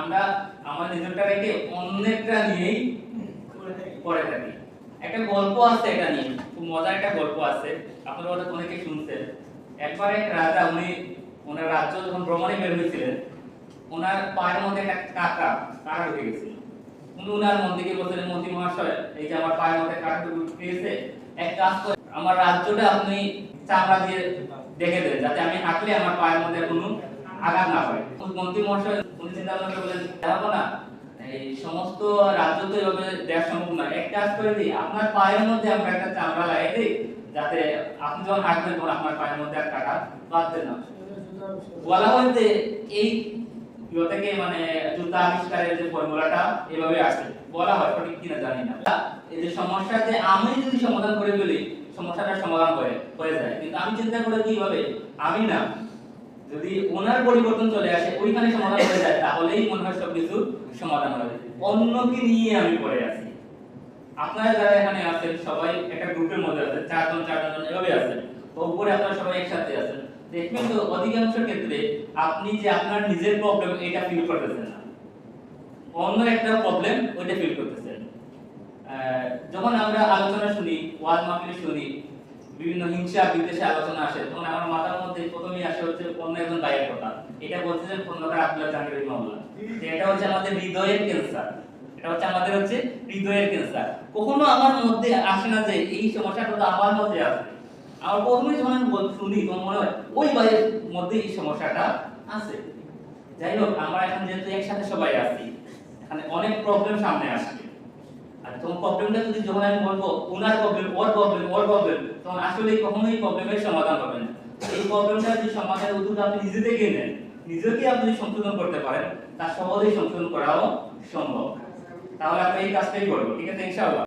আমরা আমার নিজেরটা রেখে অন্যেরটা নিয়েই পড়ে থাকি। একটা গল্প আছে এটা নিয়ে, খুব মজার একটা গল্প আছে, আপনারা হয়তো অনেকে শুনছেন। একবার এক রাজা ওনার রাজ্য যখন ভ্রমণে বের হয়েছিলেন, ওনার পায়ের মধ্যে একটা কাঁটা ঢুকে গেছিল। উনি ওনার মন্ত্রীকে বলছিলেন, মন্ত্রী মহাশয়, এই যে আমার পায়ের মধ্যে কাঁটা ঢুকে গেছে, এক কাজ করে আমার রাজ্যটা আপনি চামড়া দিয়ে দেখে দেন, যাতে আমি হাঁটলে আমার পায়ের মধ্যে কোনো আঘাত না হয়। মন্ত্রী মহাশয় উনি চিন্তা ভাবনা করলেন, দেখো না এই সমস্ত রাজ্য তো এভাবে দেওয়া সম্ভব না, এক কাজ করে দিই, আপনার পায়ের মধ্যে আমরা একটা চামড়া লাগিয়ে দিই, যাতে আপনি যখন হাঁটবেন তখন আপনার পায়ের মধ্যে আর কাঁটা বাঁধবে না। বলা হয় যে এই থেকে মানে জুতা আবিষ্কারের যে ফর্মুলাটা এভাবে আসে, বলা হয়, সঠিক কিনা জানি না। এই যে সমস্যা যে আমি যদি সমাধান করে ফেলি, সমস্যাটা সমাধান হয়ে যায়, কিন্তু আমি চিন্তা করে কিভাবে আমি না, যদি ওনার পরিবর্তন চলে আসে ওইখানে সমাধান হয়ে যায়, তাহলেই মনে হয় সবকিছু সমাধান হবে। অন্যকে নিয়ে আমি পড়ে আছি। আপনারা যারা এখানে আছেন সবাই একটা গ্রুপের মধ্যে আছেন, চারজন এভাবে আছেন, তো উপরে আপনারা সবাই একসাথে আছেন। দেখবেন তো অধিকাংশ ক্ষেত্রে আপনি যে আপনার নিজের প্রবলেম এটা ফিল করতেছেন না, অন্য একটা প্রবলেম ওইটা ফিল করতেছেন। যখন আমরা আলোচনা শুনি, ওয়াজ মাহফিল শুনি, বিভিন্ন হিংসা বিদ্বেষে আলোচনা আসে, তখন আমার মাথার মধ্যে প্রথমেই আসে হচ্ছে অন্য একজন ভাইয়ের কথা। এটা বলতেছেন খন্দকার আব্দুল্লাহ জাহাঙ্গীর রাহিমাহুল্লাহ, যে এটা হচ্ছে আমাদের হৃদয়ের ক্যান্সার, এটা হচ্ছে আমাদের হৃদয়ের ক্যান্সার। কখনো আমার মধ্যে আসে না যে এই সমস্যাটা তো আমার মধ্যে আছে। আমার প্রথমেই যখন শুনি তখন মনে হয় ওই ভাইয়ের মধ্যে এই সমস্যাটা আছে। যাই হোক, আমরা এখন যেহেতু একসাথে সবাই আছি, এখানে অনেক প্রবলেম সামনে আসবে। আর তোমার প্রবলেমটা যদি যখন আমি বলবো ওনার প্রবলেম, ওর প্রবলেম, তখন আসলে কখনোই প্রবলেমের সমাধান হবে না। এই প্রবলেমটা যদি সমাধানের উদ্যোগ আপনি নিজে থেকে নেন, নিজেকে আপনি সংশোধন করতে পারেন, তার সহজেই সংশোধন করাও সম্ভব। তাহলে আমরা এই কাজটাই করবো, ঠিক আছে ইনশাআল্লাহ।